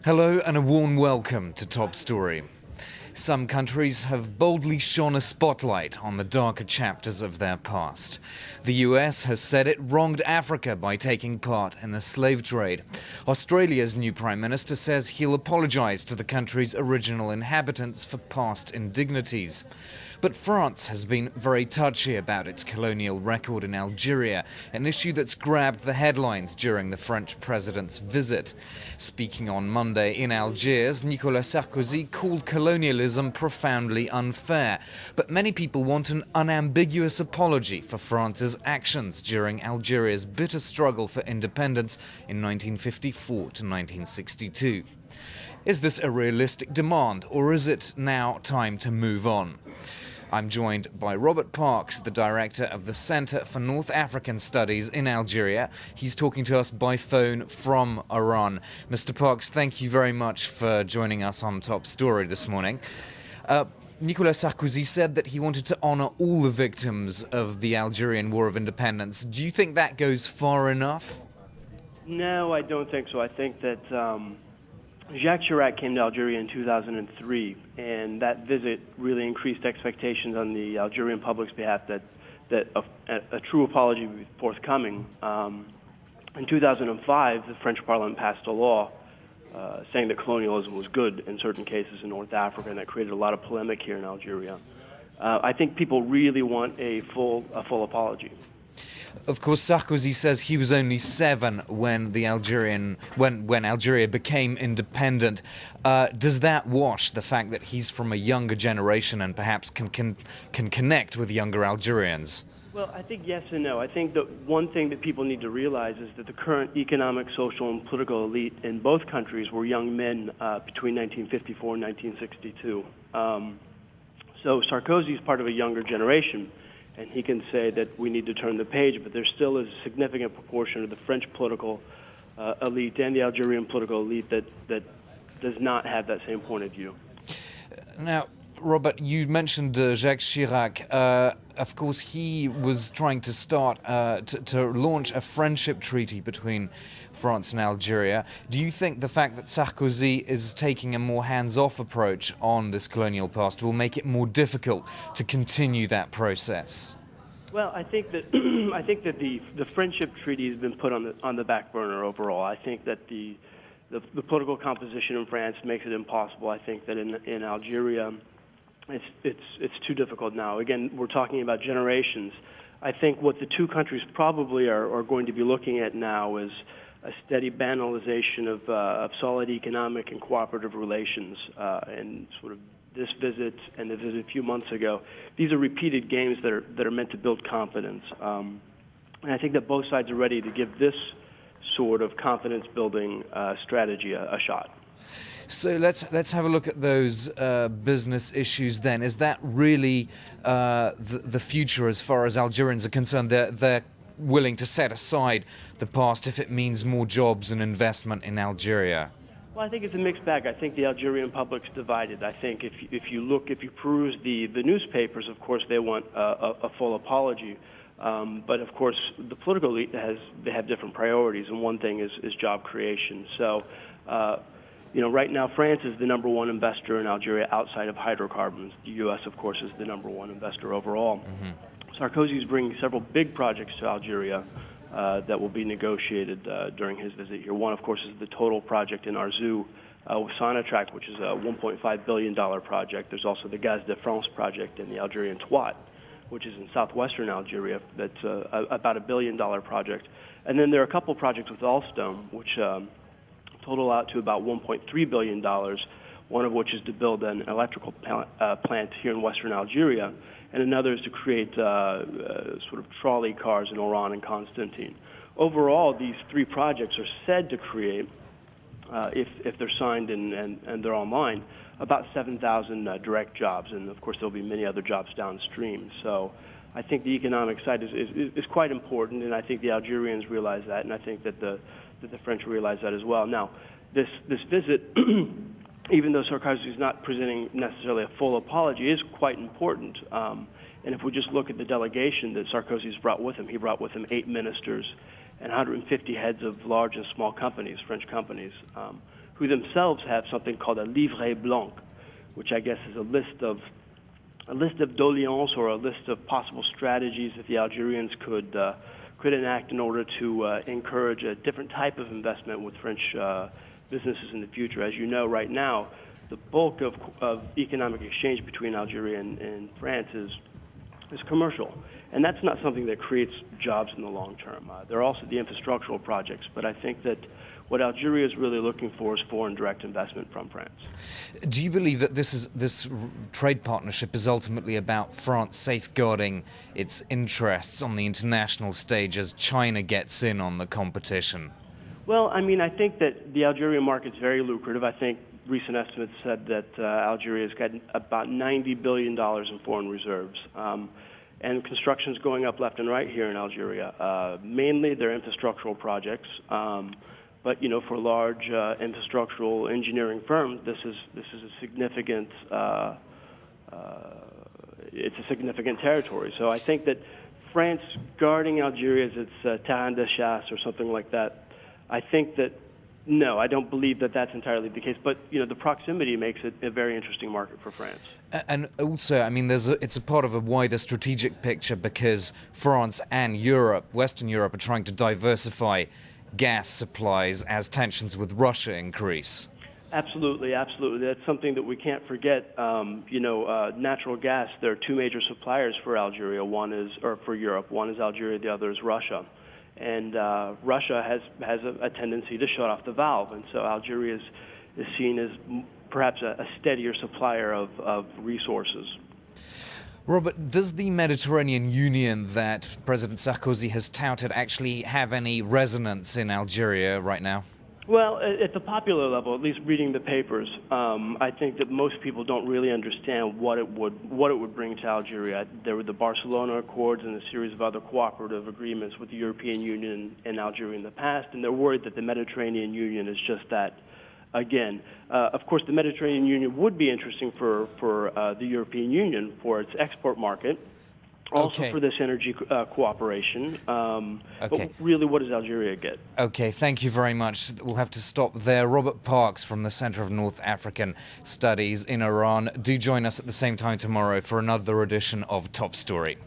Hello and a warm welcome to Top Story. Some countries have boldly shone a spotlight on the darker chapters of their past. The US has said it wronged Africa by taking part in the slave trade. Australia's new Prime Minister says he'll apologize to the country's original inhabitants for past indignities. But France has been very touchy about its colonial record in Algeria, an issue that's grabbed the headlines during the French president's visit. Speaking on Monday in Algiers, Nicolas Sarkozy called colonialism profoundly unfair. But many people want an unambiguous apology for France's actions during Algeria's bitter struggle for independence in 1954 to 1962. Is this a realistic demand, or is it now time to move on? I'm joined by Robert Parks, the director of the Centre for North African Studies in Algeria. He's talking to us by phone from Oran. Mr. Parks, thank you very much for joining us on Top Story this morning. Nicolas Sarkozy said that he wanted to honour all the victims of the Algerian War of Independence. Do you think that goes far enough? No, I don't think so. I think that Jacques Chirac came to Algeria in 2003, and that visit really increased expectations on the Algerian public's behalf that a true apology would be forthcoming. In 2005, the French Parliament passed a law saying that colonialism was good in certain cases in North Africa, and that created a lot of polemic here in Algeria. I think people really want a full apology. Of course, Sarkozy says he was only 7 when when Algeria became independent. Does that wash the fact that he's from a younger generation and perhaps can connect with younger Algerians? Well, I think yes and no. I think that one thing that people need to realize is that the current economic, social, and political elite in both countries were young men between 1954 and 1962. So Sarkozy is part of a younger generation, and he can say that we need to turn the page, but there still is a significant proportion of the French political elite and the Algerian political elite that does not have that same point of view. Now, Robert, you mentioned Jacques Chirac. Of course, he was trying to start to launch a friendship treaty between France and Algeria. Do you think the fact that Sarkozy is taking a more hands-off approach on this colonial past will make it more difficult to continue that process? Well, I think that the friendship treaty has been put on the back burner overall. I think that the political composition in France makes it impossible. I think that in Algeria, it's too difficult now. Again, we're talking about generations. I think what the two countries probably are going to be looking at now is a steady banalization of solid economic and cooperative relations. And sort of this visit and the visit a few months ago, these are repeated games that are meant to build confidence. And I think that both sides are ready to give this sort of confidence-building strategy a shot. So let's have a look at those business issues then. Is that really the future as far as Algerians are concerned? They're willing to set aside the past if it means more jobs and investment in Algeria? Well, I think it's a mixed bag. I think the Algerian public's divided. I think if you peruse the newspapers, of course they want a full apology. But of course, the political elite they have different priorities, and one thing is job creation. So, right now France is the number one investor in Algeria outside of hydrocarbons. The U.S., of course, is the number one investor overall. Mm-hmm. Sarkozy is bringing several big projects to Algeria that will be negotiated during his visit here. One, of course, is the total project in Arzou with Sonatrach, which is a $1.5 billion project. There's also the Gaz de France project in the Algerian Touat, which is in southwestern Algeria. That's about $1 billion project. And then there are a couple projects with Alstom, which total out to about $1.3 billion, one of which is to build an electrical plant here in western Algeria, and another is to create sort of trolley cars in Oran and Constantine. Overall, these three projects are said to create, if they're signed and they're online, about 7,000 direct jobs, and of course there'll be many other jobs downstream. So I think the economic side is quite important, and I think the Algerians realize that, and I think that the French realize that as well. Now, this visit, even though Sarkozy is not presenting necessarily a full apology, is quite important. And if we just look at the delegation that Sarkozy's brought with him, he brought with him 8 ministers and 150 heads of large and small companies, French companies, who themselves have something called a livret blanc, which I guess is a list of doléances, or a list of possible strategies that the Algerians could enact in order to encourage a different type of investment with French businesses in the future. As you know, right now, the bulk of economic exchange between Algeria and France is commercial, and that's not something that creates jobs in the long term. There are also the infrastructural projects, but I think that what Algeria is really looking for is foreign direct investment from France. Do you believe that this trade partnership is ultimately about France safeguarding its interests on the international stage as China gets in on the competition? Well, I mean, I think that the Algerian market is very lucrative. I think recent estimates said that Algeria's got about $90 billion in foreign reserves. And construction's going up left and right here in Algeria. Mainly they're infrastructural projects. But for large infrastructural engineering firms, this is a significant it's a significant territory. So I think that France guarding Algeria as its terrain de chasse or something like that, I think that no, I don't believe that that's entirely the case. But the proximity makes it a very interesting market for France. And also, I mean, it's a part of a wider strategic picture because France and Europe, Western Europe, are trying to diversify gas supplies as tensions with Russia increase. Absolutely, absolutely. That's something that we can't forget. Natural gas, there are 2 major suppliers for Algeria. For Europe. One is Algeria, the other is Russia. And Russia has a tendency to shut off the valve, and so Algeria is seen as perhaps a steadier supplier of resources. Robert, does the Mediterranean Union that President Sarkozy has touted actually have any resonance in Algeria right now? Well, at the popular level, at least reading the papers, I think that most people don't really understand what it would bring to Algeria. There were the Barcelona Accords and a series of other cooperative agreements with the European Union and Algeria in the past, and they're worried that the Mediterranean Union is just that again. Of course, the Mediterranean Union would be interesting for the European Union for its export market. Also for this energy cooperation. But really, what does Algeria get? Okay, thank you very much. We'll have to stop there. Robert Parks from the Center of North African Studies in Iran. Do join us at the same time tomorrow for another edition of Top Story.